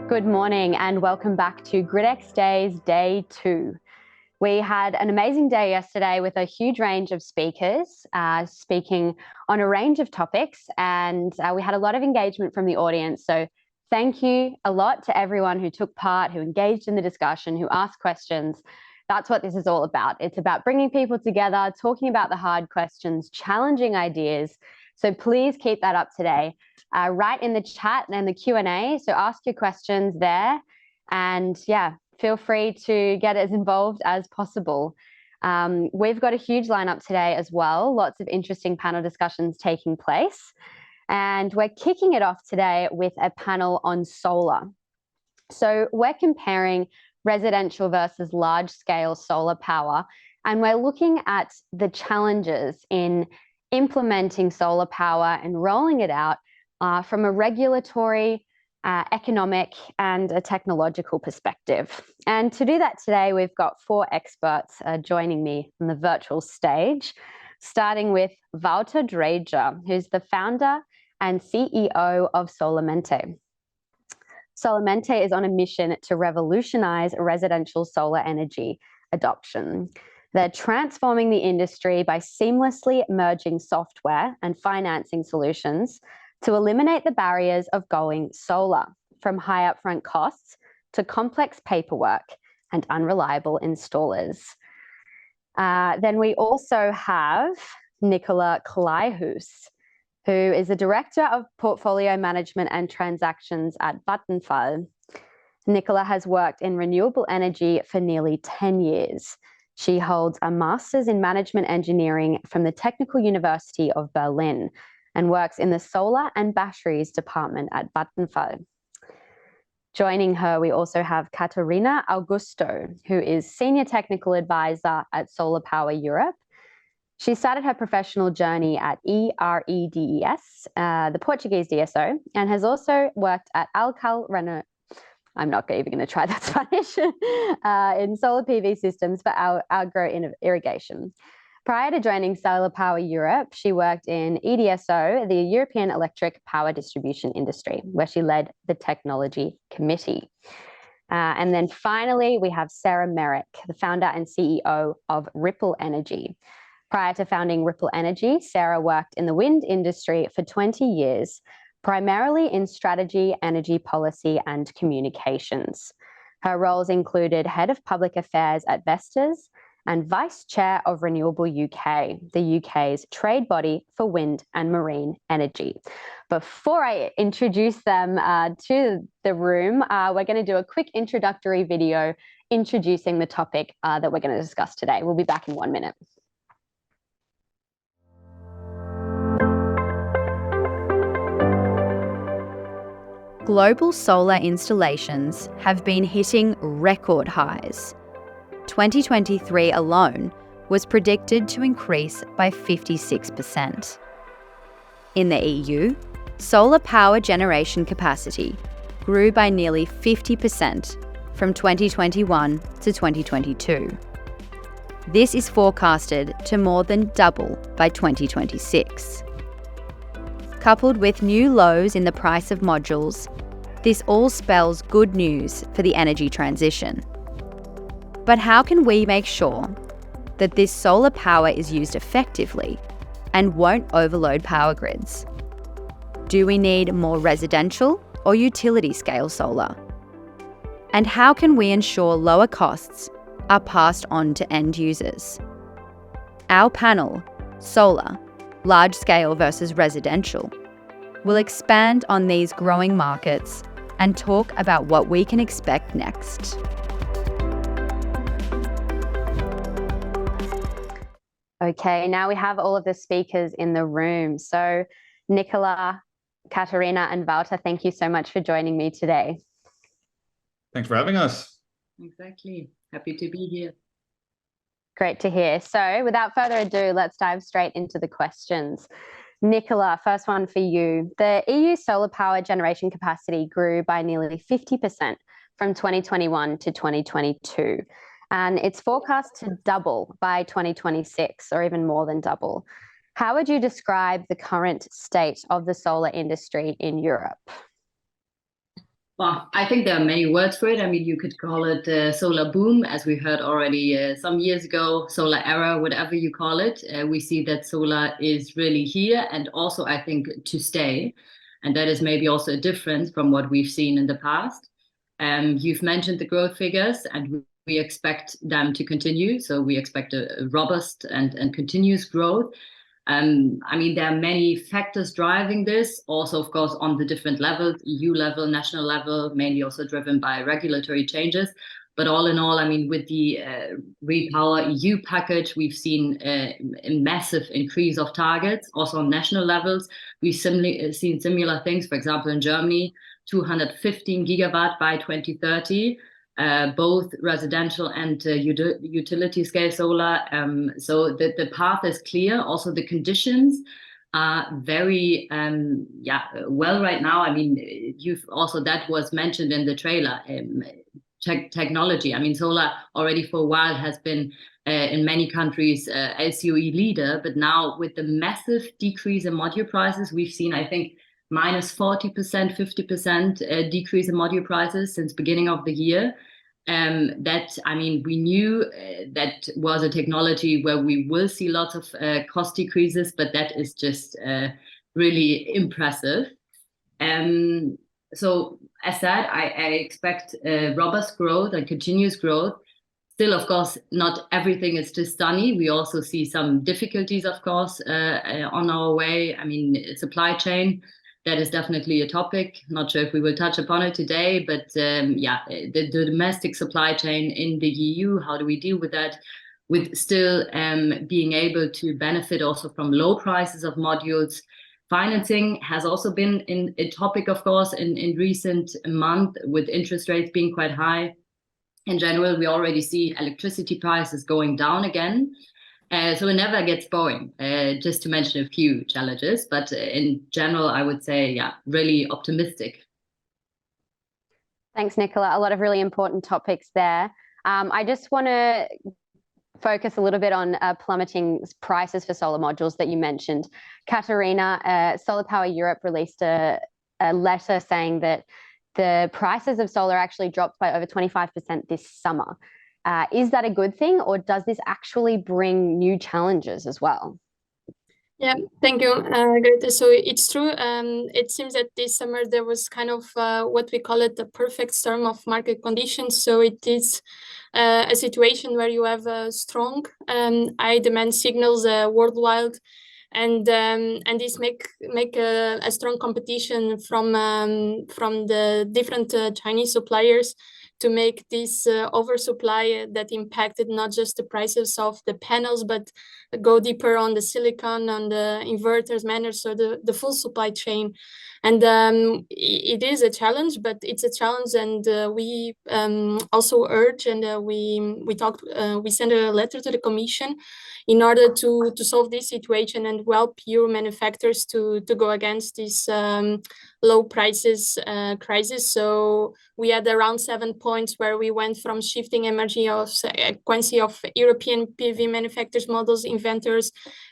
Good morning and welcome back to gridXdays Day 2. We had an amazing day yesterday with a huge range of speakers speaking on a range of topics, and we had a lot of engagement from the audience. So thank you a lot to everyone who took part, who engaged in the discussion, who asked questions. That's what this is all about. It's about bringing people together, talking about the hard questions, challenging ideas. So please keep that up today. Write in the chat and the Q&A. So ask your questions there. And yeah, feel free to get as involved as possible. We've got a huge lineup today as well. Lots of interesting panel discussions taking place. And we're kicking it off today with a panel on solar. So we're comparing residential versus large-scale solar power, and we're looking at the challenges in implementing solar power and rolling it out from a regulatory, economic, and a technological perspective. And to do that today, we've got 4 experts joining me on the virtual stage, starting with Wouter Draijer, who's the founder and CEO of Solarmente. Solarmente is on a mission to revolutionize residential solar energy adoption. They're transforming the industry by seamlessly merging software and financing solutions to eliminate the barriers of going solar, from high upfront costs to complex paperwork and unreliable installers. Then we also have Nicola Kleihues, who is the Director of Portfolio Management and Transactions at Vattenfall. Nicola has worked in renewable energy for nearly 10 years. She holds a Master's in Management Engineering from the Technical University of Berlin and works in the Solar and Batteries Department at Vattenfall. Joining her, we also have Catarina Augusto, who is Senior Technical Advisor at SolarPower Europe. She started her professional journey at EREDES, the Portuguese DSO, and has also worked at Alcal Renault. I'm not even going to try that Spanish, in solar PV systems for agro irrigation. Prior to joining SolarPower Europe, she worked in EDSO, the European Electric Power Distribution Industry, where she led the Technology Committee. And then finally, we have Sarah Merrick, the founder and CEO of Ripple Energy. Prior to founding Ripple Energy, Sarah worked in the wind industry for 20 years, primarily in strategy, energy policy, and communications. Her roles included Head of Public Affairs at Vestas and Vice Chair of Renewable UK, the UK's trade body for wind and marine energy. Before I introduce them to the room, we're going to do a quick introductory video introducing the topic that we're going to discuss today. We'll be back in 1 minute. Global solar installations have been hitting record highs. 2023 alone was predicted to increase by 56%. In the EU, solar power generation capacity grew by nearly 50% from 2021 to 2022. This is forecasted to more than double by 2026. Coupled with new lows in the price of modules, this all spells good news for the energy transition. But how can we make sure that this solar power is used effectively and won't overload power grids? Do we need more residential or utility scale solar? And how can we ensure lower costs are passed on to end users? Our panel, Solar, Large Scale versus Residential, will expand on these growing markets and talk about what we can expect next. Okay, now we have all of the speakers in the room. So Nicola, Catarina, and Wouter, thank you so much for joining me today. Thanks for having us. Exactly. Happy to be here. Great to hear. So without further ado, let's dive straight into the questions. Nicola, first one for you. The EU solar power generation capacity grew by nearly 50% from 2021 to 2022, and it's forecast to double by 2026, or even more than double. How would you describe the current state of the solar industry in Europe? Well, I think there are many words for it. I mean, you could call it solar boom, as we heard already some years ago, solar era, whatever you call it. We see that solar is really here and also, I think, to stay. And that is maybe also a difference from what we've seen in the past. You've mentioned the growth figures, and we expect them to continue. So we expect a robust and continuous growth. I mean, there are many factors driving this, also, of course, on the different levels, EU level, national level, mainly also driven by regulatory changes. But all in all, I mean, with the Repower EU package, we've seen a massive increase of targets, also on national levels. We've seen similar things, for example, in Germany, 215 gigawatt by 2030. Both residential and utility scale solar. So the path is clear. Also, the conditions are very well right now. I mean, that was mentioned in the trailer. Technology. I mean, solar already for a while has been in many countries LCOE leader, but now with the massive decrease in module prices, we've seen, I think, minus 40%, 50% decrease in module prices since beginning of the year. That, I mean, we knew that was a technology where we will see lots of cost decreases, but that is just really impressive. So as said, I expect robust growth and continuous growth. Still, of course, not everything is just sunny. We also see some difficulties, of course, on our way. I mean, supply chain, that is definitely a topic. Not sure if we will touch upon it today, but the domestic supply chain in the EU, how do we deal with that? With still being able to benefit also from low prices of modules. Financing has also been a topic, of course, in recent months, with interest rates being quite high. In general, we already see electricity prices going down again. So it never gets boring, just to mention a few challenges. But in general, I would say, really optimistic. Thanks, Nicola. A lot of really important topics there. I just want to focus a little bit on plummeting prices for solar modules that you mentioned. Catarina, SolarPower Europe released a letter saying that the prices of solar actually dropped by over 25% this summer. Is that a good thing, or does this actually bring new challenges as well? Yeah, thank you, Greta. So it's true. It seems that this summer there was kind of what we call it the perfect storm of market conditions. So it is a situation where you have strong high demand signals worldwide, and this make a strong competition from the different Chinese suppliers to make this oversupply that impacted not just the prices of the panels, but go deeper on the silicon, on the inverters, manners, so the full supply chain. And it is a challenge, but it's a challenge, and we also urge, and we sent a letter to the Commission in order to solve this situation and help Euro manufacturers to go against this low prices crisis. So we had around 7 points where we went from shifting energy of frequency of European PV manufacturers, models, inventors,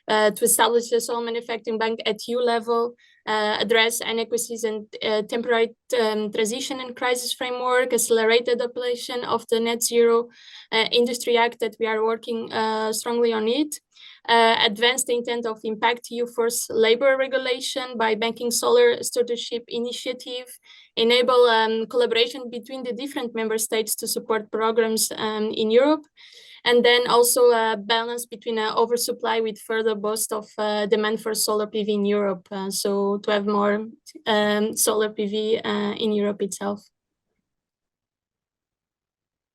to establish a solar manufacturing bank at EU level, address inequities and temporary transition and crisis framework, accelerate the adoption of the Net Zero Industry Act that we are working strongly on it. Advance the intent of Impact EU forced labor regulation by banking solar stewardship initiative, enable collaboration between the different member states to support programs in Europe, and then also a balance between oversupply with further boost of demand for solar PV in Europe, so to have more solar PV in Europe itself.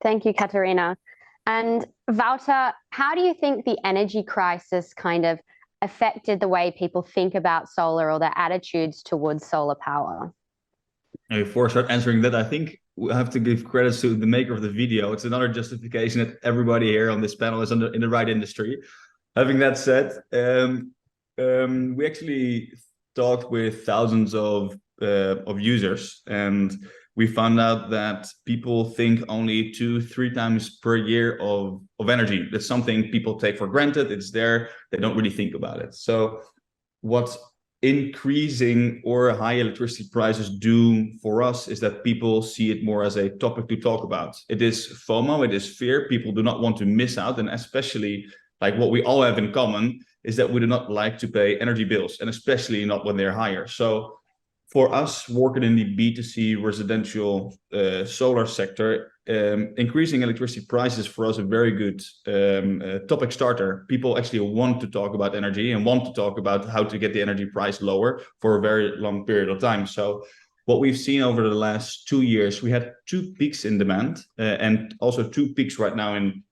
Thank you, Catarina. And Wouter, how do you think the energy crisis kind of affected the way people think about solar or their attitudes towards solar power? Before I start answering that, I think we have to give credit to the maker of the video. It's another justification that everybody here on this panel is in the right industry. Having that said, we actually talked with thousands of users, and we found out that people think only 2-3 times per year of energy. That's something people take for granted. It's there. They don't really think about it. So what increasing or high electricity prices do for us is that people see it more as a topic to talk about. It is FOMO, it is fear. People do not want to miss out, and especially like what we all have in common is that we do not like to pay energy bills, and especially not when they're higher. So for us working in the B2C residential solar sector, increasing electricity prices for us a very good topic starter. People actually want to talk about energy and want to talk about how to get the energy price lower for a very long period of time. So what we've seen over the last 2 years, we had 2 peaks in demand and also 2 peaks right now in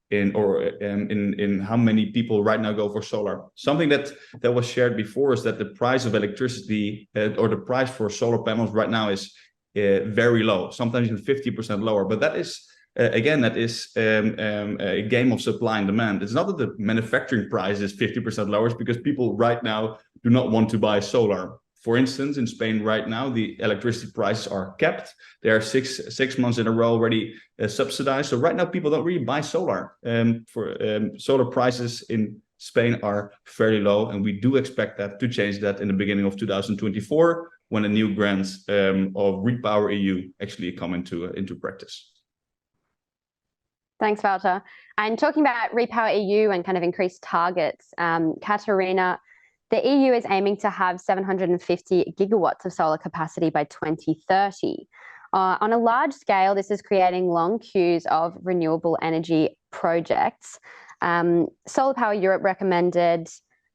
how many people right now go for solar. Something that was shared before is that the price of electricity or the price for solar panels right now is very low, sometimes even 50% lower. But that is again, that is a game of supply and demand. It's not that the manufacturing price is 50% lower, it's because people right now do not want to buy solar. For instance, in Spain right now, the electricity prices are capped. They are six months in a row already subsidized. So right now, people don't really buy solar. Solar prices in Spain are fairly low, and we do expect that to change that in the beginning of 2024, when the new grants of Repower EU actually come into practice. Thanks, Wouter. And talking about Repower EU and kind of increased targets, Catarina, the EU is aiming to have 750 gigawatts of solar capacity by 2030. On a large scale, this is creating long queues of renewable energy projects. SolarPower Europe recommended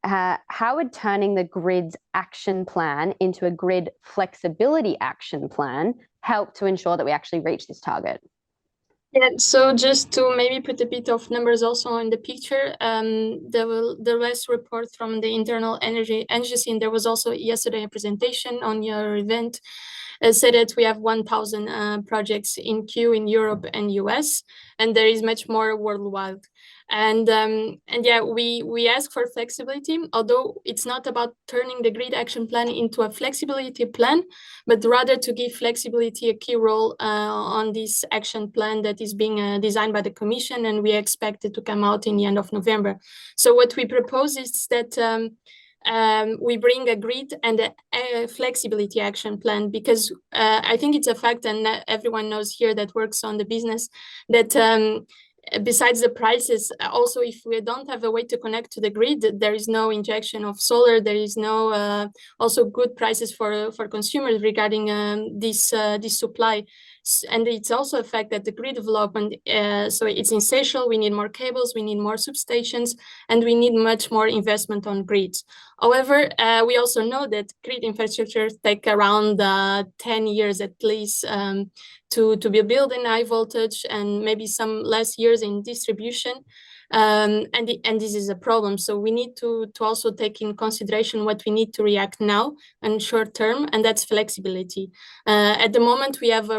how would turning the grid's action plan into a grid flexibility action plan help to ensure that we actually reach this target? Yeah, so just to maybe put a bit of numbers also in the picture, the last report from the Internal Energy Agency, and there was also yesterday a presentation on your event, said that we have 1,000 projects in queue in Europe and US, and there is much more worldwide. And yeah, we ask for flexibility, although it's not about turning the grid action plan into a flexibility plan, but rather to give flexibility a key role on this action plan that is being designed by the Commission, and we expect it to come out in the end of November. So what we propose is that we bring a grid and a flexibility action plan, because I think it's a fact, and everyone knows here that works on the business, that besides the prices, also if we don't have a way to connect to the grid, there is no injection of solar, there is no also good prices for consumers regarding this supply. And it's also a fact that the grid development, so it's essential. We need more cables, we need more substations, and we need much more investment on grids. However, we also know that grid infrastructure take around 10 years at least to be built in high voltage, and maybe some less years in distribution. And this is a problem. So we need to also take in consideration what we need to react now and short term, and that's flexibility. At the moment, we have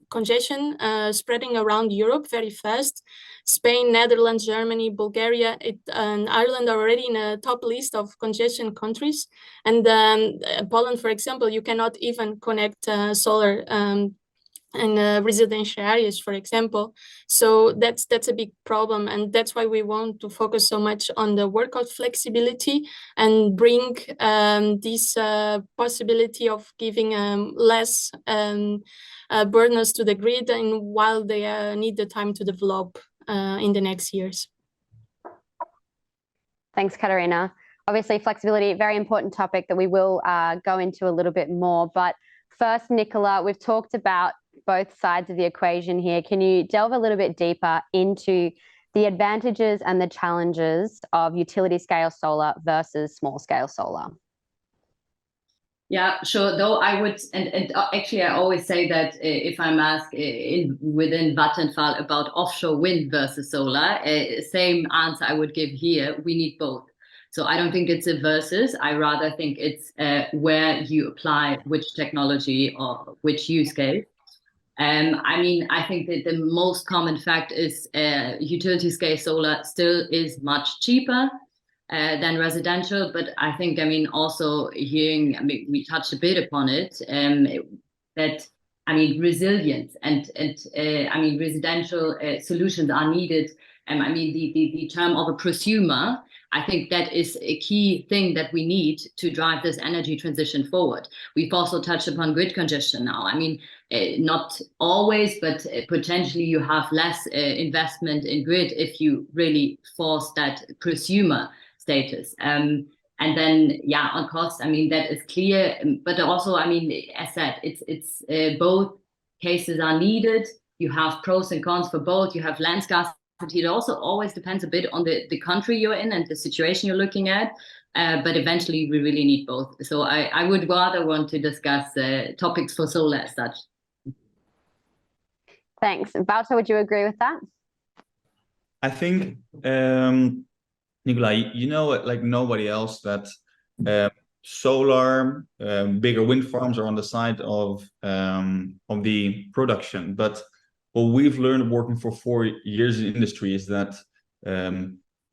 congestion spreading around Europe very fast. Spain, Netherlands, Germany, Bulgaria, and Ireland are already in a top list of congestion countries. And Poland, for example, you cannot even connect solar in residential areas, for example. So that's a big problem, and that's why we want to focus so much on the workout flexibility and bring this possibility of giving less burdens to the grid, and while they need the time to develop in the next years. Thanks, Catarina. Obviously, flexibility, very important topic that we will go into a little bit more. But first, Nicola, we've talked about both sides of the equation here. Can you delve a little bit deeper into the advantages and the challenges of utility scale solar versus small scale solar? Yeah, sure. Though I would, and actually I always say that if I'm asked within Vattenfall about offshore wind versus solar, same answer I would give here. We need both. So I don't think it's a versus. I rather think it's where you apply which technology or which use case. I mean, I think that the most common fact is utility scale solar still is much cheaper than residential. But I think, I mean, also hearing, I mean, we touched a bit upon it, that, I mean, resilience and I mean, residential solutions are needed. I mean, the term of a prosumer, I think that is a key thing that we need to drive this energy transition forward. We've also touched upon grid congestion now. I mean, not always, but potentially you have less investment in grid if you really force that prosumer status. And then, yeah, on cost, I mean, that is clear. But also, I mean, as said, it's both cases are needed. You have pros and cons for both. You have land scarcity. It also always depends a bit on the country you're in and the situation you're looking at. But eventually, we really need both. So I would rather want to discuss topics for solar as such. Thanks. Wouter, would you agree with that? I think, Nicola, you know, like nobody else, that solar, bigger wind farms are on the side of the production. But what we've learned working for 4 years in industry is that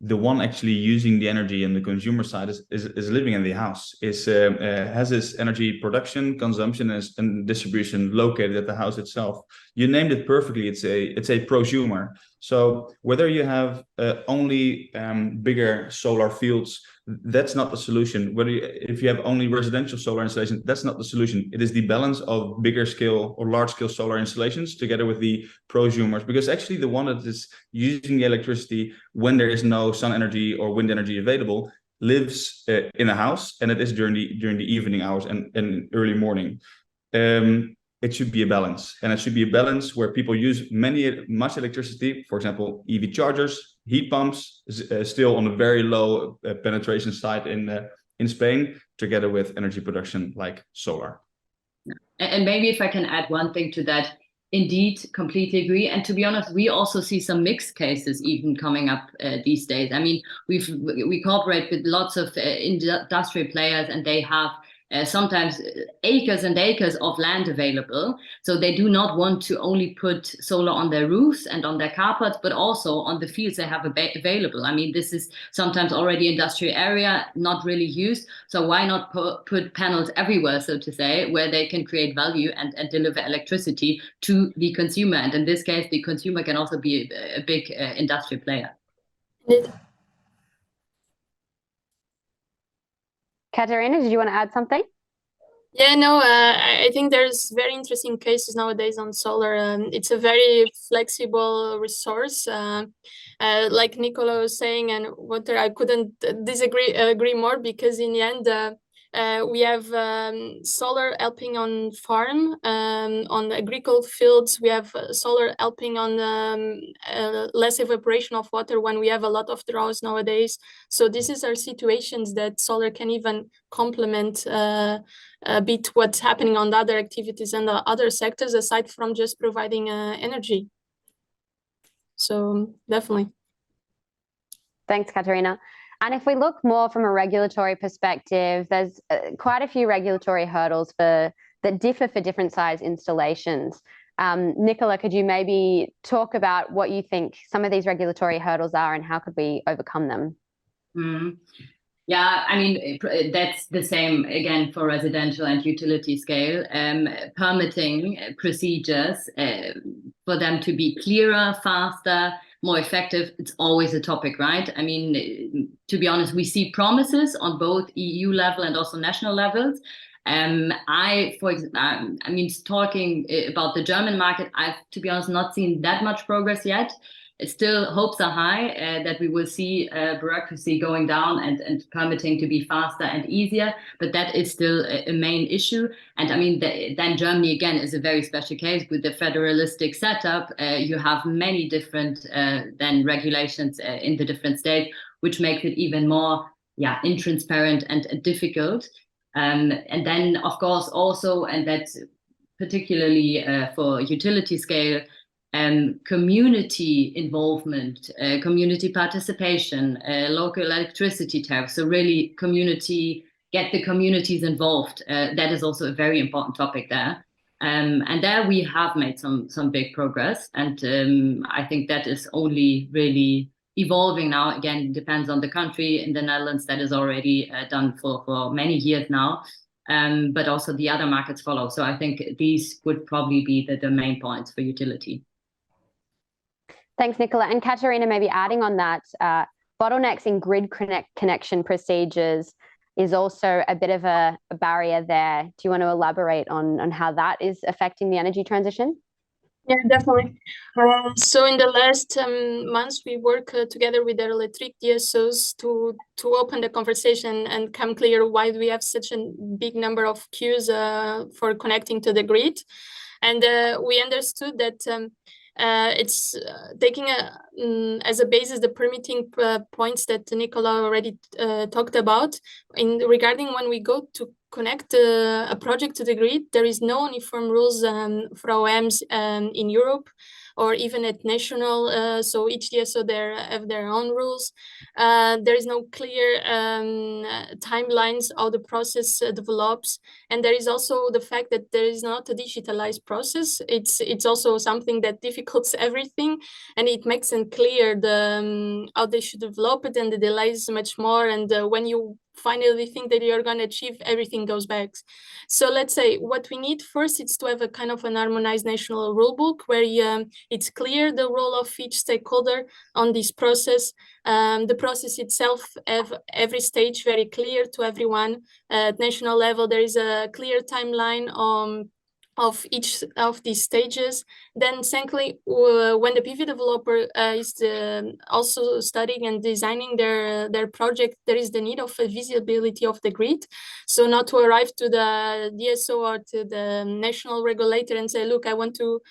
the one actually using the energy in the consumer side is living in the house, has this energy production, consumption, and distribution located at the house itself. You named it perfectly. It's a prosumer. So whether you have only bigger solar fields, that's not the solution. If you have only residential solar installation, that's not the solution. It is the balance of bigger scale or large scale solar installations together with the prosumers, because actually the one that is using the electricity when there is no sun energy or wind energy available lives in a house, and it is during the evening hours and early morning. It should be a balance, and it should be a balance where people use much electricity. For example, EV chargers, heat pumps, still on a very low penetration side in Spain, together with energy production like solar. And maybe if I can add one thing to that, indeed, completely agree. And to be honest, we also see some mixed cases even coming up these days. I mean, we cooperate with lots of industrial players, and they have sometimes acres and acres of land available. So they do not want to only put solar on their roofs and on their carports, but also on the fields they have available. I mean, this is sometimes already industrial area, not really used. So why not put panels everywhere, so to say, where they can create value and deliver electricity to the consumer? And in this case, the consumer can also be a big industrial player. Catarina, did you want to add something? Yeah, no, I think there's very interesting cases nowadays on solar. It's a very flexible resource. Like Nicola was saying, and Wouter, I couldn't agree more, because in the end, we have solar helping on farm, on agricultural fields. We have solar helping on less evaporation of water when we have a lot of droughts nowadays. So this is our situations that solar can even complement a bit what's happening on the other activities and the other sectors, aside from just providing energy. So definitely. Thanks, Catarina. And if we look more from a regulatory perspective, there's quite a few regulatory hurdles that differ for different size installations. Nicola, could you maybe talk about what you think some of these regulatory hurdles are and how could we overcome them? Yeah, I mean, that's the same again for residential and utility scale. Permitting procedures, for them to be clearer, faster, more effective, it's always a topic, right? I mean, to be honest, we see promises on both EU level and also national levels. I mean, talking about the German market, I've, to be honest, not seen that much progress yet. Still, hopes are high that we will see bureaucracy going down and permitting to be faster and easier, but that is still a main issue. And I mean, then Germany, again, is a very special case with the federalistic setup. You have many different then regulations in the different states, which makes it even more intransparent and difficult. And then, of course, also, and that's particularly for utility scale, community involvement, community participation, local electricity tariffs. So really get the communities involved. That is also a very important topic there. And there we have made some big progress. And I think that is only really evolving now. Again, it depends on the country. In the Netherlands, that is already done for many years now. But also the other markets follow. So I think these would probably be the main points for utility. Thanks, Nicola. And Catarina, maybe adding on that, bottlenecks in grid connection procedures is also a bit of a barrier there. Do you want to elaborate on how that is affecting the energy transition? Yeah, definitely. So in the last months, we work together with the electric DSOs to open the conversation and come clear why we have such a big number of queues for connecting to the grid. And we understood that it's taking as a basis the permitting points that Nicola already talked about. Regarding when we go to connect a project to the grid, there is no uniform rules for OEMs in Europe or even at national. So each DSO there have their own rules. There is no clear timelines how the process develops. And there is also the fact that there is not a digitalized process. It's also something that difficults everything, and it makes unclear how they should develop it, and the delays much more. And when you finally think that you're going to achieve, everything goes back. So let's say what we need first is to have a kind of an harmonized national rule book where it's clear the role of each stakeholder on this process. The process itself have every stage very clear to everyone. At national level, there is a clear timeline of each of these stages. Then secondly, when the PV developer is also studying and designing their project, there is the need of a visibility of the grid. So not to arrive to the DSO or to the national regulator and say, look, I want to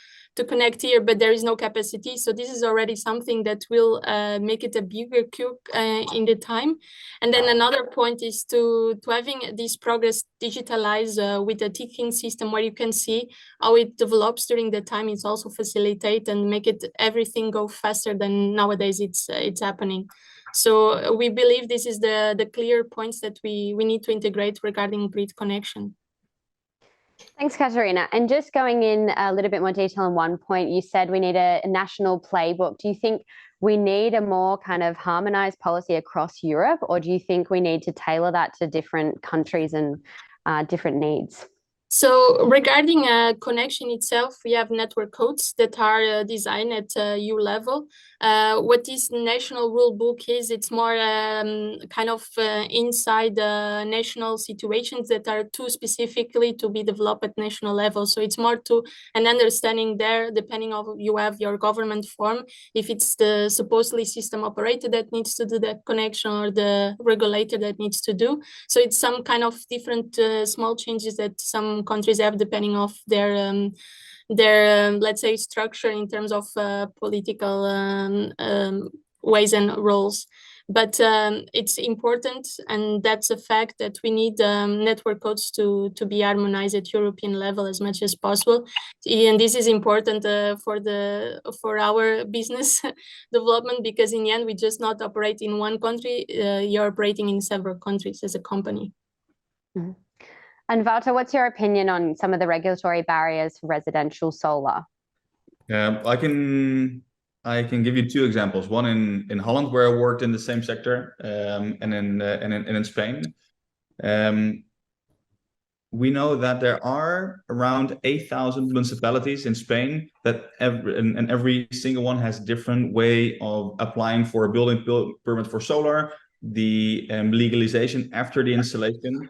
connect here, but there is no capacity. So this is already something that will make it a bigger queue in the time. And then another point is to having this progress digitalized with a ticking system where you can see how it develops during the time. It's also facilitate and make it everything go faster than nowadays it's happening. So we believe this is the clear points that we need to integrate regarding grid connection. Thanks, Catarina. And just going in a little bit more detail on one point, you said we need a national playbook. Do you think we need a more kind of harmonized policy across Europe, or do you think we need to tailor that to different countries and different needs? So regarding connection itself, we have network codes that are designed at EU level. What this national rule book is, it's more kind of inside national situations that are too specifically to be developed at national level. So it's more to an understanding there, depending on you have your government form, if it's the supposedly system operator that needs to do that connection or the regulator that needs to do. So it's some kind of different small changes that some countries have depending of their let's say structure in terms of political ways and roles. But it's important, and that's a fact, that we need network codes to be harmonized at European level as much as possible. And this is important for our business development, because in the end we just not operate in one country, you're operating in several countries as a company. Mm-hmm. And Wouter, what's your opinion on some of the regulatory barriers for residential solar? I can give you two examples. One in Holland, where I worked in the same sector, and in Spain. We know that there are around 8,000 municipalities in Spain that every single one has different way of applying for a building permit for solar, the legalization after the installation,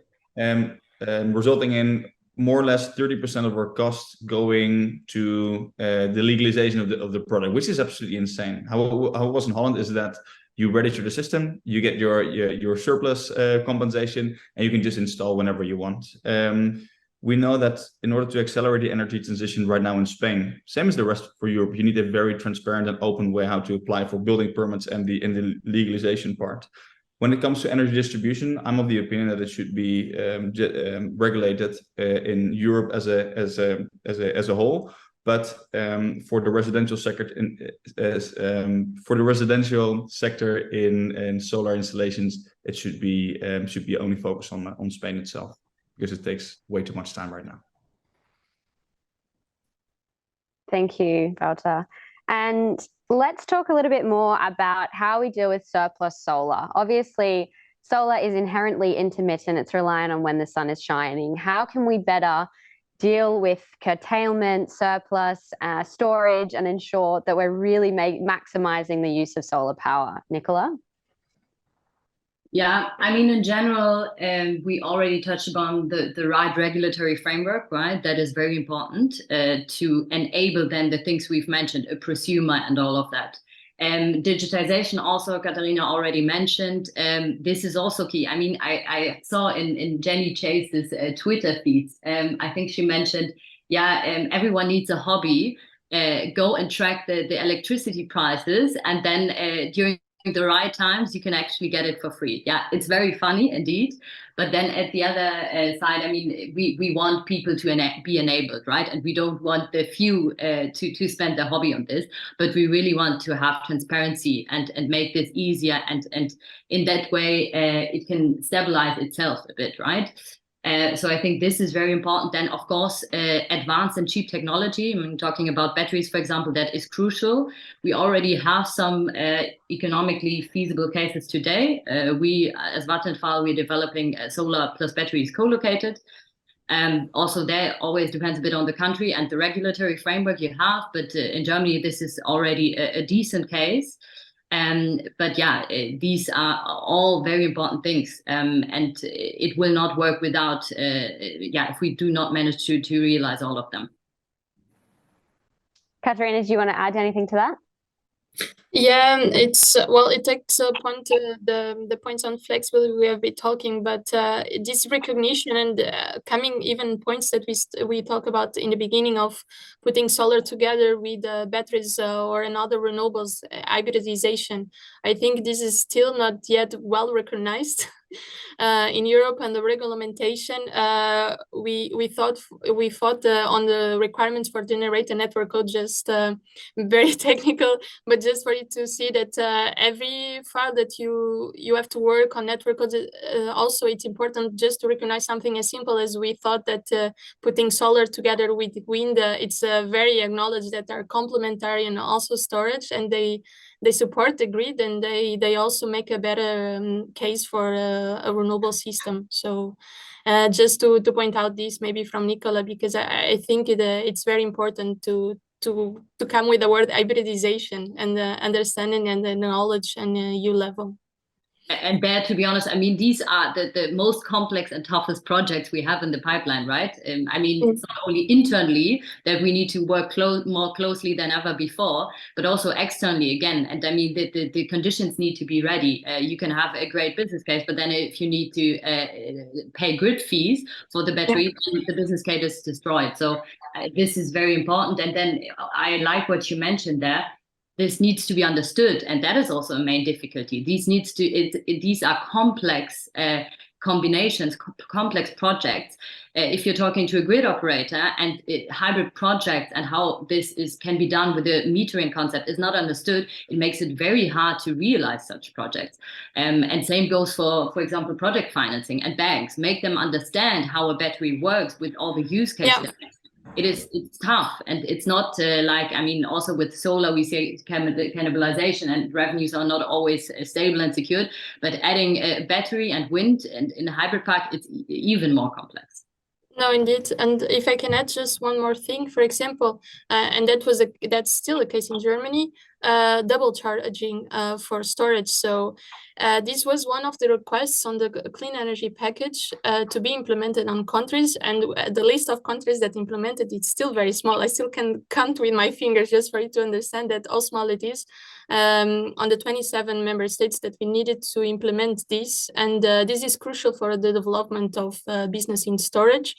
resulting in more or less 30% of our costs going to the legalization of the product, which is absolutely insane. How it was in Holland is that you register the system, you get your surplus compensation, and you can just install whenever you want. We know that in order to accelerate the energy transition right now in Spain, same as the rest for Europe, you need a very transparent and open way how to apply for building permits and the legalization part. When it comes to energy distribution, I'm of the opinion that it should be regulated in Europe as a whole. But for the residential sector, in solar installations, it should be only focused on Spain itself, because it takes way too much time right now. Thank you, Wouter. And let's talk a little bit more about how we deal with surplus solar. Obviously, solar is inherently intermittent. It's reliant on when the sun is shining. How can we better deal with curtailment, surplus, storage, and ensure that we're really maximizing the use of solar power? Nicola? Yeah, I mean, in general, we already touched upon the right regulatory framework, right? That is very important to enable then the things we've mentioned, a prosumer and all of that. Digitization also, Catarina already mentioned. This is also key. I mean, I saw in Jenny Chase's Twitter feeds, I think she mentioned, yeah, everyone needs a hobby. Go and track the electricity prices, and then during the right times you can actually get it for free. Yeah, it's very funny indeed, but then at the other side, I mean, we want people to be enabled, right? And we don't want the few to spend their hobby on this, but we really want to have transparency and make this easier, and in that way it can stabilize itself a bit, right? So I think this is very important. Then, of course, advanced and cheap technology. I'm talking about batteries, for example, that is crucial. We already have some economically feasible cases today. We, as Vattenfall, we're developing solar plus batteries co-located. Also, that always depends a bit on the country and the regulatory framework you have. But in Germany, this is already a decent case. But yeah, these are all very important things, and it will not work without, if we do not manage to realize all of them. Catarina, do you want to add anything to that? Yeah, it's well, it takes a point to the points on flexibility we have been talking, but this recognition and coming even points that we talk about in the beginning of putting solar together with batteries or another renewables hybridization. I think this is still not yet well recognized. In Europe and the regulation, we thought on the requirements for generator network code, just very technical, but just for you to see that every file that you have to work on network code, also it's important just to recognize something as simple as we thought that putting solar together with wind, it's very acknowledged that are complementary and also storage, and they support the grid, and they also make a better case for a renewable system. So just to point out this maybe from Nicola, because I think it's very important to come with the word hybridization and understanding and the knowledge and U level. And Bear, to be honest, I mean, these are the most complex and toughest projects we have in the pipeline, right? I mean, it's not only internally that we need to work more closely than ever before, but also externally again. And I mean, the conditions need to be ready. You can have a great business case, but then if you need to pay grid fees for the battery, the business case is destroyed. So this is very important. And then I like what you mentioned there. This needs to be understood, and that is also a main difficulty. These are complex combinations, complex projects. If you're talking to a grid operator and hybrid projects and how this can be done with the metering concept is not understood, it makes it very hard to realize such projects. And same goes for example, project financing and banks. Make them understand how a battery works with all the use cases. Yeah. It's tough, and it's not like, I mean, also with solar we say cannibalization and revenues are not always stable and secured, but adding a battery and wind and in a hybrid park, it's even more complex. No, indeed. And if I can add just one more thing, for example, and that's still a case in Germany, double charging for storage. So this was one of the requests on the clean energy package to be implemented on countries, and the list of countries that implemented it's still very small. I still can count with my fingers, just for you to understand that how small it is. On the 27 member states that we needed to implement this, and this is crucial for the development of business in storage.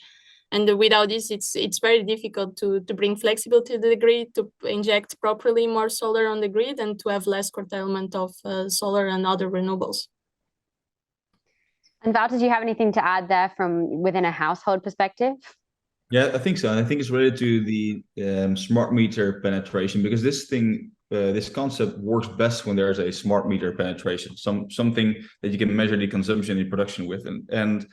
And without this, it's very difficult to bring flexibility to the grid, to inject properly more solar on the grid, and to have less curtailment of solar and other renewables. And Wouter, do you have anything to add there from within a household perspective? Yeah, I think so. And I think it's related to the smart meter penetration, because this concept works best when there's a smart meter penetration, something that you can measure the consumption in production with. And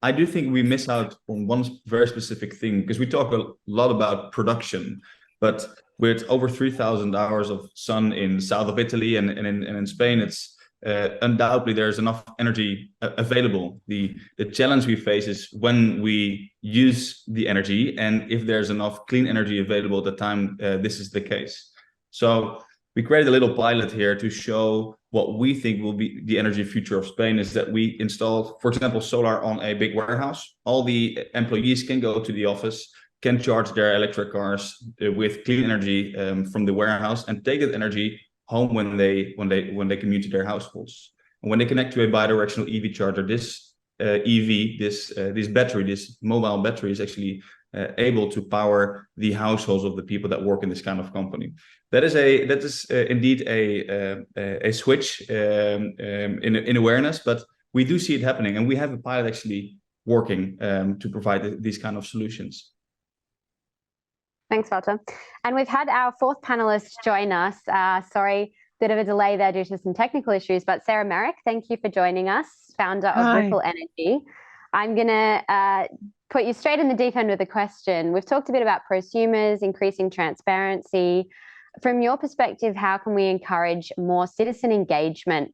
I do think we miss out on one very specific thing, because we talk a lot about production, but with over 3,000 hours of sun in the south of Italy and in Spain, it's undoubtedly there's enough energy available. The challenge we face is when we use the energy, and if there's enough clean energy available at the time this is the case. So we created a little pilot here to show what we think will be the energy future of Spain is that we install, for example, solar on a big warehouse. All the employees can go to the office, can charge their electric cars with clean energy from the warehouse, and take that energy home when they commute to their households. And when they connect to a bidirectional EV charger, this this battery, this mobile battery, is actually able to power the households of the people that work in this kind of company. That is indeed a switch in awareness, but we do see it happening, and we have a pilot actually working to provide these kind of solutions. Thanks, Wouter. And we've had our fourth panelist join us. Sorry, bit of a delay there due to some technical issues, but Sarah Merrick, thank you for joining us, founder of Ripple Energy. I'm going to put you straight in the deep end with a question. We've talked a bit about prosumers, increasing transparency. From your perspective, how can we encourage more citizen engagement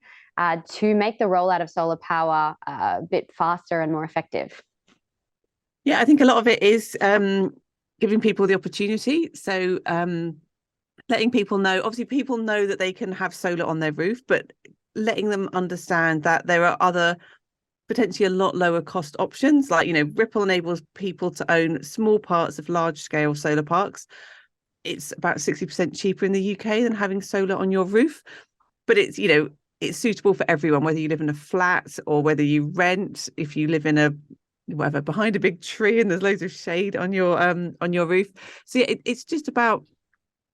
to make the rollout of solar power a bit faster and more effective? Yeah, I think a lot of it is giving people the opportunity. So letting people know, obviously people know that they can have solar on their roof, but letting them understand that there are other potentially a lot lower cost options. Like, you know, Ripple enables people to own small parts of large scale solar parks. It's about 60% cheaper in the UK than having solar on your roof, but it's, you know, it's suitable for everyone, whether you live in a flat or whether you rent. If you live in a whatever behind a big tree and there's loads of shade on your roof. So yeah, it's just about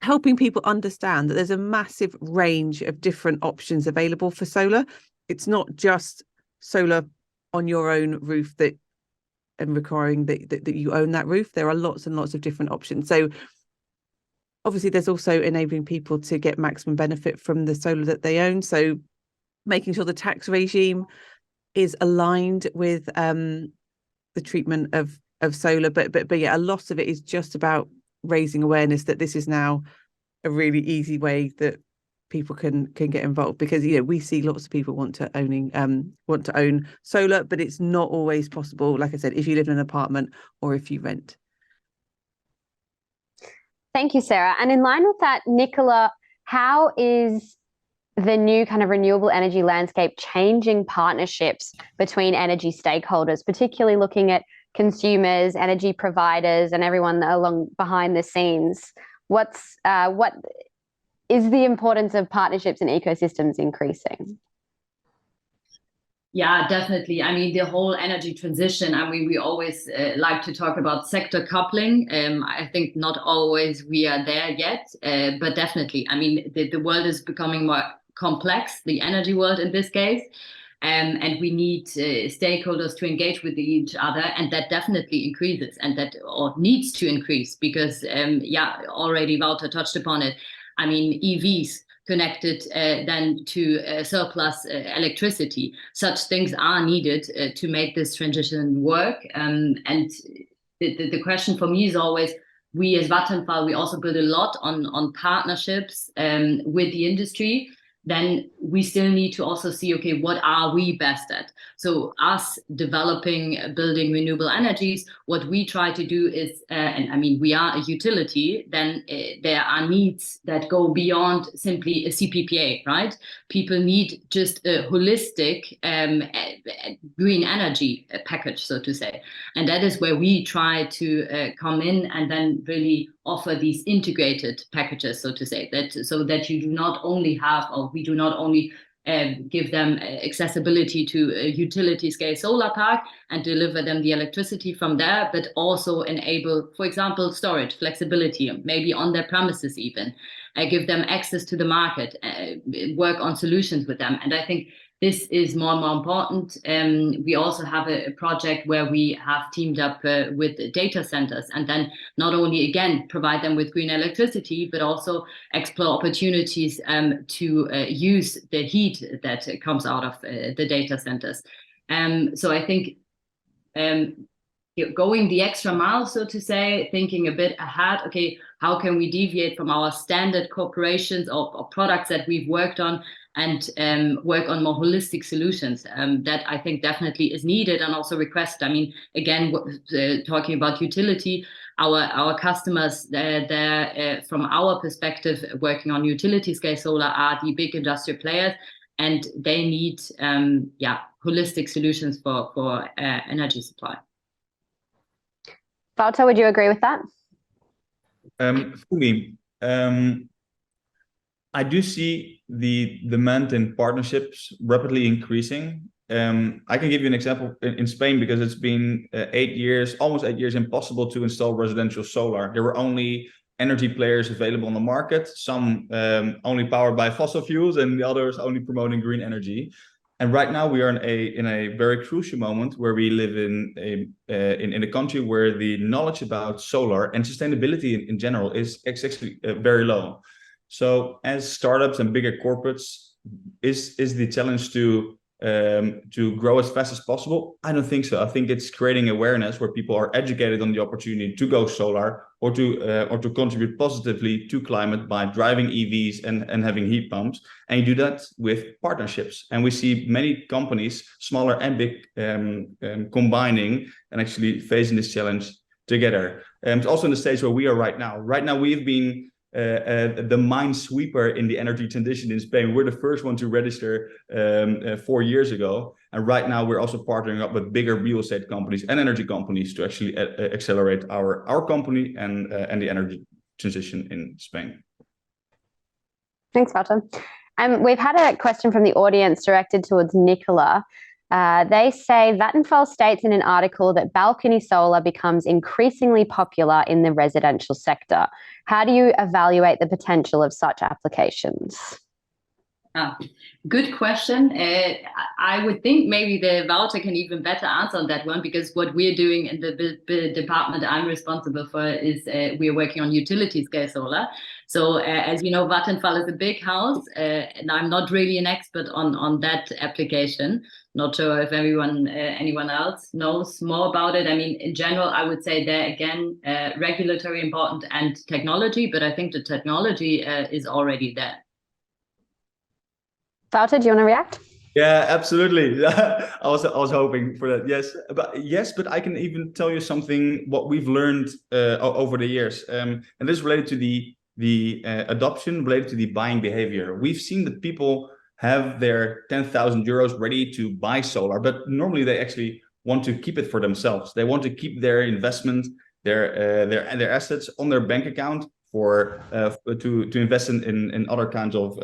helping people understand that there's a massive range of different options available for solar. It's not just solar on your own roof and requiring that you own that roof. There are lots and lots of different options. So obviously there's also enabling people to get maximum benefit from the solar that they own. So making sure the tax regime is aligned with the treatment of solar, but yeah, a lot of it is just about raising awareness that this is now a really easy way that people can get involved, because, you know, we see lots of people want to own solar, but it's not always possible, like I said, if you live in an apartment or if you rent. Thank you, Sarah. And in line with that, Nicola, how is the new kind of renewable energy landscape changing partnerships between energy stakeholders, particularly looking at consumers, energy providers, and everyone along behind the scenes? What is the importance of partnerships and ecosystems increasing? Yeah, definitely. I mean, the whole energy transition, I mean, we always like to talk about sector coupling. I think not always we are there yet, but definitely, I mean, the world is becoming more complex, the energy world in this case. And we need stakeholders to engage with each other, and that definitely increases, and that or needs to increase, because yeah, already Wouter touched upon it. I mean, EVs connected then to surplus electricity. Such things are needed to make this transition work. And the question for me is always, we as Vattenfall, we also build a lot on partnerships with the industry. Then we still need to also see, okay, what are we best at? So us developing, building renewable energies, what we try to do is, and I mean, we are a utility, then there are needs that go beyond simply a CPPA, right? People need just a holistic green energy package, so to say. And that is where we try to come in and then really offer these integrated packages, so to say, so that you do not only have, or we do not only give them accessibility to a utility scale solar park and deliver them the electricity from there, but also enable, for example, storage flexibility, maybe on their premises even, give them access to the market, work on solutions with them. And I think this is more and more important. We also have a project where we have teamed up with data centers, and then not only, again, provide them with green electricity, but also explore opportunities to use the heat that comes out of the data centers. So I think going the extra mile, so to say, thinking a bit ahead, okay, how can we deviate from our standard corporations or products that we've worked on, and work on more holistic solutions? That I think definitely is needed and also requested. I mean, again, talking about utility, our customers, they're from our perspective, working on utility scale solar are the big industrial players. and they need holistic solutions for energy supply. Wouter, would you agree with that? For me, I do see the demand in partnerships rapidly increasing. I can give you an example in Spain, because it's been 8 years, almost 8 years, impossible to install residential solar. There were only energy players available on the market, some only powered by fossil fuels, and the others only promoting green energy. And right now we are in a very crucial moment where we live in a country where the knowledge about solar and sustainability in general is actually very low. So as startups and bigger corporates, is the challenge to grow as fast as possible? I don't think so. I think it's creating awareness where people are educated on the opportunity to go solar, or to contribute positively to climate by driving EVs and having heat pumps. And you do that with partnerships. And we see many companies, smaller and big, combining and actually facing this challenge together. And also in the stage where we are right now. Right now we've been the minesweeper in the energy transition in Spain. We're the first one to register 4 years ago. And right now we're also partnering up with bigger real estate companies and energy companies to actually accelerate our company and the energy transition in Spain. Thanks, Wouter. We've had a question from the audience directed towards Nicola. They say Vattenfall states in an article that balcony solar becomes increasingly popular in the residential sector. How do you evaluate the potential of such applications? Good question. I would think maybe the Wouter can even better answer on that one, because what we're doing in the department I'm responsible for is we're working on utility scale solar. So as you know, Vattenfall is a big house, and I'm not really an expert on that application. Not sure if anyone else knows more about it. I mean, in general, I would say there again, regulatory important and technology, but I think the technology is already there. Wouter, do you want to react? Yeah, absolutely. I was hoping for that. Yes, but I can even tell you something what we've learned over the years, and this is related to the adoption, related to the buying behavior. We've seen that people have their 10,000 euros ready to buy solar, but normally they actually want to keep it for themselves. They want to keep their investment, their assets on their bank account to invest in other kinds of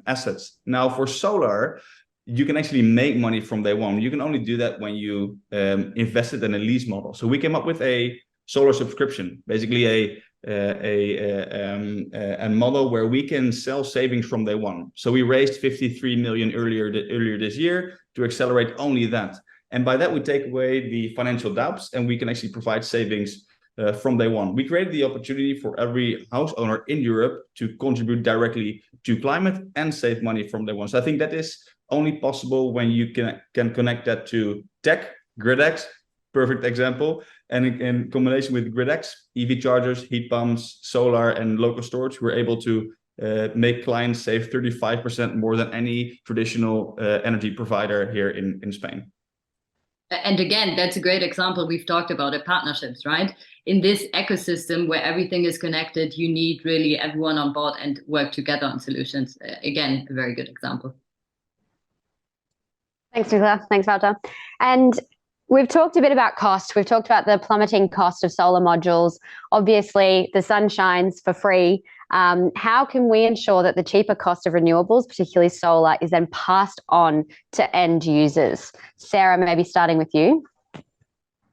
assets. Now for solar, you can actually make money from day one. You can only do that when you invested in a lease model. So we came up with a solar subscription, basically a model where we can sell savings from day one. So we raised 53 million earlier this year to accelerate only that. And by that, we take away the financial doubts, and we can actually provide savings from day one. We created the opportunity for every house owner in Europe to contribute directly to climate and save money from day one. So I think that is only possible when you can connect that to tech, gridX, perfect example. And in combination with gridX, EV chargers, heat pumps, solar, and local storage, we're able to make clients save 35% more than any traditional energy provider here in Spain. And again, that's a great example. We've talked about it, partnerships, right? In this ecosystem where everything is connected, you need really everyone on board and work together on solutions. Again, a very good example. Thanks, Nicola. Thanks, Wouter. And we've talked a bit about cost. We've talked about the plummeting cost of solar modules. Obviously, the sun shines for free. How can we ensure that the cheaper cost of renewables, particularly solar, is then passed on to end users? Sarah, maybe starting with you.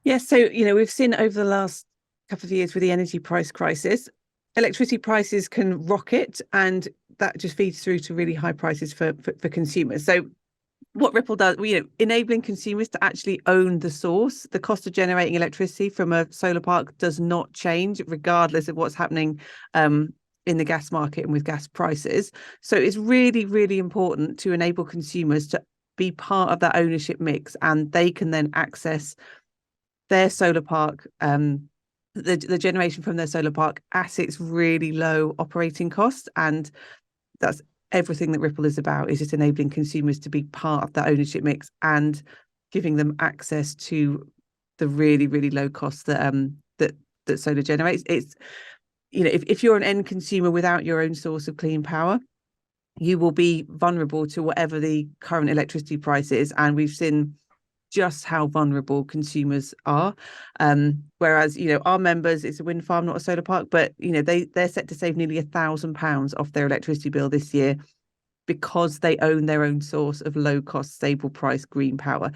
Yes, so we've seen over the last couple of years with the energy price crisis, electricity prices can rocket, and that just feeds through to really high prices for consumers. So what Ripple does, enabling consumers to actually own the source. The cost of generating electricity from a solar park does not change regardless of what's happening in the gas market and with gas prices. So it's really, really important to enable consumers to be part of that ownership mix, and they can then access their solar park, the generation from their solar park at its really low operating cost. And that's everything that Ripple is about, is just enabling consumers to be part of that ownership mix and giving them access to the really, really low cost that solar generates. It's if you're an end consumer without your own source of clean power, you will be vulnerable to whatever the current electricity price is. And we've seen just how vulnerable consumers are. Whereas, our members, it's a wind farm, not a solar park, but, they're set to save nearly £1,000 off their electricity bill this year because they own their own source of low cost, stable price green power.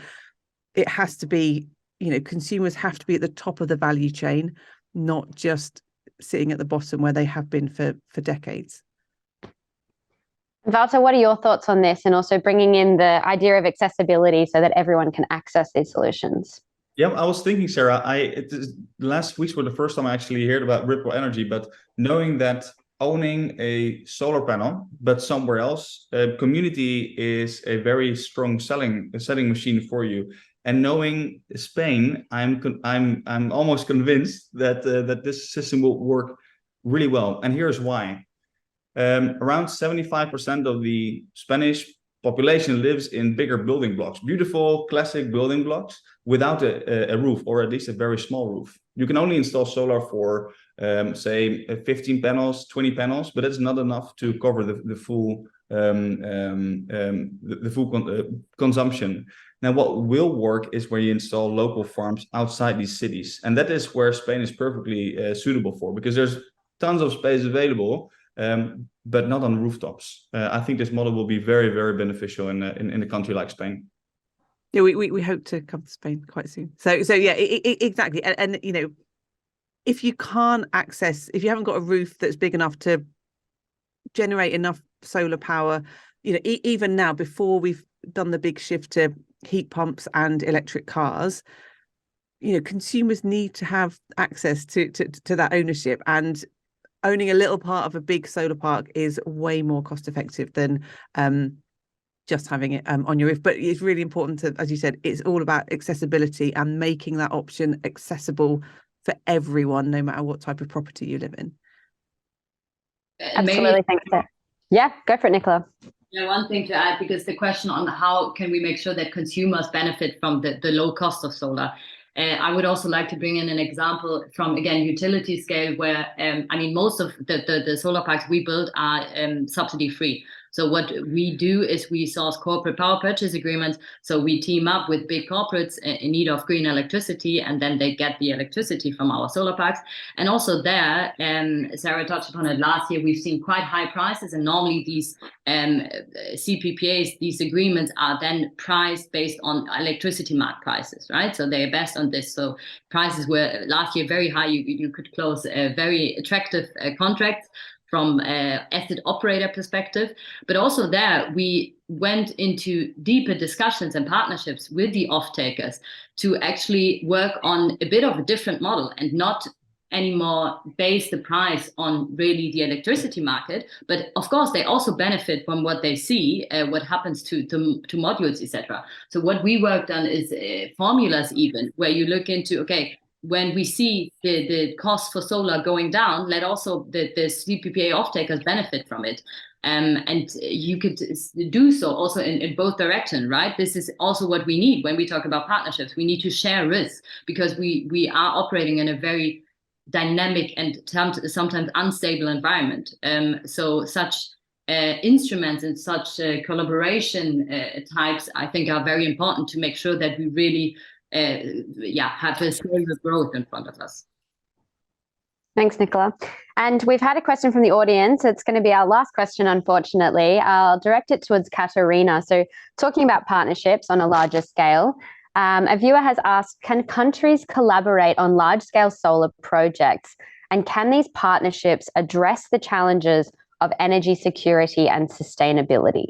It has to be, consumers have to be at the top of the value chain, not just sitting at the bottom where they have been for decades. Wouter, what are your thoughts on this, and also bringing in the idea of accessibility so that everyone can access these solutions? Yeah, I was thinking, Sarah, the last weeks were the first time I actually heard about Ripple Energy, but knowing that owning a solar panel, but somewhere else, community is a very strong selling machine for you. And knowing Spain, I'm almost convinced that that this system will work really well. And here's why. Around 75% of the Spanish population lives in bigger building blocks, beautiful classic building blocks without a roof, or at least a very small roof. You can only install solar for say 15 panels, 20 panels, but it's not enough to cover the full consumption. Now, what will work is where you install local farms outside these cities, and that is where Spain is perfectly suitable for, because there's tons of space available. But not on rooftops. I think this model will be very, very beneficial in a country like Spain. Yeah, we hope to come to Spain quite soon. So yeah, exactly. And if you haven't got a roof that's big enough to generate enough solar power, even now, before we've done the big shift to heat pumps and electric cars, consumers need to have access to that ownership, and owning a little part of a big solar park is way more cost effective than just having it on your roof. But it's really important to, as you said, it's all about accessibility and making that option accessible for everyone, no matter what type of property you live in. Absolutely. Thanks. Yeah, go for it, Nicola. Yeah, one thing to add, because the question on how can we make sure that consumers benefit from the low cost of solar. I would also like to bring in an example from, again, utility scale, where, most of the solar parks we build are subsidy free. So what we do is we source corporate power purchase agreements. So we team up with big corporates in need of green electricity, and then they get the electricity from our solar parks. And also there, Sarah touched upon it last year, we've seen quite high prices, and normally these CPPAs, these agreements are then priced based on electricity market prices, right? So they're based on this. So prices were last year very high. You could close a very attractive contracts from asset operator perspective. But also there, we went into deeper discussions and partnerships with the off-takers to actually work on a bit of a different model, and not anymore base the price on really the electricity market. But of course, they also benefit from what they see, what happens to modules, etc. So what we worked on is formulas, even where you look into, okay, when we see the cost for solar going down, let also the CPPA off-takers benefit from it. And you could do so also in both directions, right? This is also what we need when we talk about partnerships. We need to share risk, because we are operating in a very dynamic and sometimes unstable environment. So such instruments and such collaboration types, I think, are very important to make sure that we really have a stable growth in front of us. Thanks, Nicola. And we've had a question from the audience. It's going to be our last question, unfortunately. I'll direct it towards Catarina. So talking about partnerships on a larger scale, a viewer has asked, can countries collaborate on large-scale solar projects? And can these partnerships address the challenges of energy security and sustainability?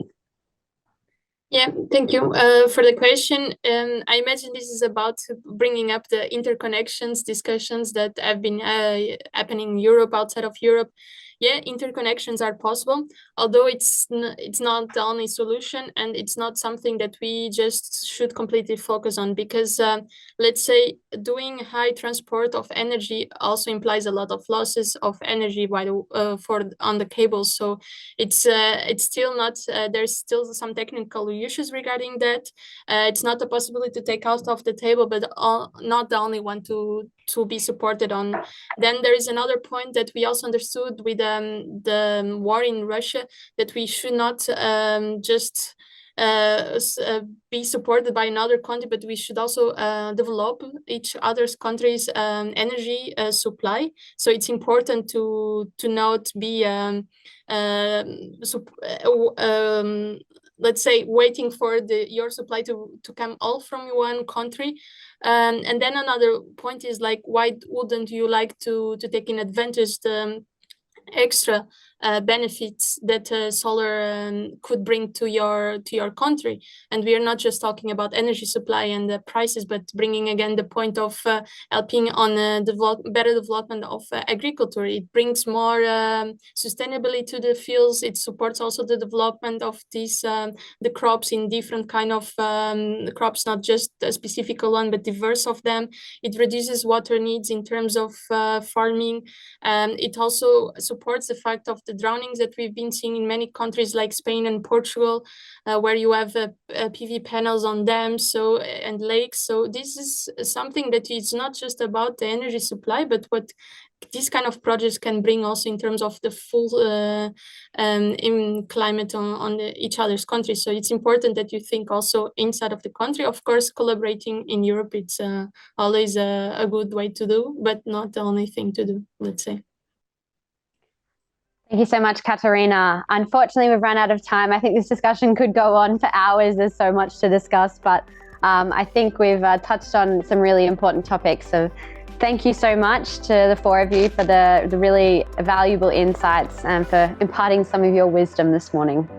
Yeah, thank you for the question. I imagine this is about bringing up the interconnections discussions that have been happening in Europe, outside of Europe. Yeah, interconnections are possible, although it's not the only solution, and it's not something that we just should completely focus on, because let's say doing high transport of energy also implies a lot of losses of energy on the cables. So it's still not there's still some technical issues regarding that. It's not a possibility to take out of the table, but not the only one to to be supported on. Then there is another point that we also understood with the war in Russia, that we should not just be supported by another country, but we should also develop each other's country's energy supply. So it's important to not be let's say waiting for your supply to come all from one country. And then another point is like, why wouldn't you like to take in advantage the extra benefits that solar could bring to your country? And we are not just talking about energy supply and the prices, but bringing again the point of helping on better development of agriculture. It brings more sustainability to the fields. It supports also the development of these the crops in different kind of crops, not just a specific one, but diverse of them. It reduces water needs in terms of farming. It also supports the fact of the drownings that we've been seeing in many countries like Spain and Portugal, where you have PV panels on dams and lakes. So this is something that is not just about the energy supply, but what these kind of projects can bring also in terms of the full in climate on each other's countries. So it's important that you think also inside of the country. Of course, collaborating in Europe, it's always a good way to do, but not the only thing to do, let's say. Thank you so much, Catarina. Unfortunately, we've run out of time. I think this discussion could go on for hours. There's so much to discuss, but I think we've touched on some really important topics. So thank you so much to the four of you for the really valuable insights and for imparting some of your wisdom this morning.